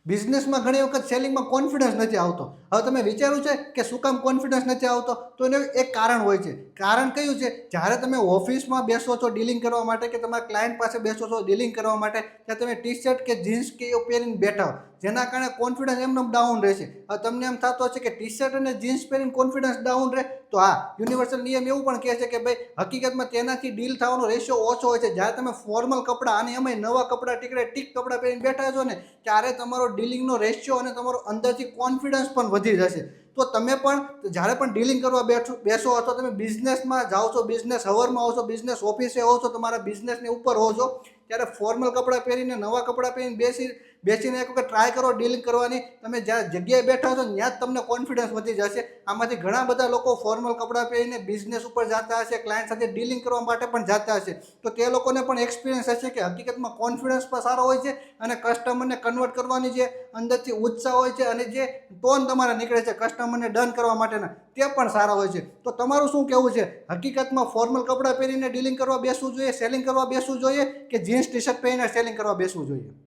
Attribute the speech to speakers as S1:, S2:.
S1: બિઝનેસમાં ઘણી વખત સેલિંગમાં કોન્ફિડન્સ નથી આવતો. હવે તમે વિચાર્યું છે કે શું કામ કોન્ફિડન્સ નથી આવતો? તો એનું એક કારણ હોય છે. કારણ કયું છે? જ્યારે તમે ઓફિસમાં બેસો છો ડીલિંગ કરવા માટે કે તમારા ક્લાયન્ટ પાસે બેસો છો ડીલિંગ કરવા માટે, ત્યાં તમે ટી શર્ટ કે જીન્સ કે એવું પહેરીને બેઠા હો, જેના કારણે કોન્ફિડન્સ એમનેમ ડાઉન રહેશે. હવે તમને એમ થતું હશે કે ટી શર્ટ અને જીન્સ પહેરીને કોન્ફિડન્સ ડાઉન રહે, તો હા, યુનિવર્સલ નિયમ એવું પણ કહે છે કે ભાઈ હકીકતમાં તેનાથી ડીલ થવાનો રેશિયો ઓછો હોય છે. જ્યારે તમે ફોર્મલ કપડાં અને એમાંય નવા કપડાં ટીક કપડાં પહેરીને બેઠા છો ને, ત્યારે તમારો ડીલિંગનો રેશિયો અને તમારો અંદરથી કોન્ફિડન્સ પણ વધી જશે. તો તમે પણ જ્યારે પણ ડીલિંગ કરવા બેસો અથવા તમે બિઝનેસમાં જાઓ છો, બિઝનેસ હવરમાં આવો છો, બિઝનેસ ઓફિસે આવો છો, તમારા બિઝનેસની ઉપર હો છો, ત્યારે ફોર્મલ કપડાં પહેરીને નવા કપડાં પહેરીને બેસીને એક વખત ટ્રાય કરો ડીલિંગ કરવાની. તમે જ્યાં જગ્યાએ બેઠા છો ત્યાં જ તમને કોન્ફિડન્સ વધી જશે. આમાંથી ઘણા બધા લોકો ફોર્મલ કપડાં પહેરીને બિઝનેસ ઉપર જતા હશે, ક્લાયન્ટ સાથે ડીલિંગ કરવા માટે પણ જતા હશે. તો તે લોકોને પણ એક્સપિરિયન્સ હશે કે હકીકતમાં કોન્ફિડન્સ પણ સારો હોય છે અને કસ્ટમરને કન્વર્ટ કરવાની જે અંદરથી ઉત્સાહ હોય છે અને જે ટોન તમારે નીકળે છે કસ્ટમરને ડન કરવા માટેના, તે પણ સારા હોય છે. તો તમારું શું કહેવું છે? હકીકતમાં ફોર્મલ કપડાં પહેરીને ડીલિંગ કરવા બેસવું જોઈએ, સેલિંગ કરવા બેસવું જોઈએ કે જીન્સ ટી શર્ટ પહેરીને સેલિંગ કરવા બેસવું જોઈએ?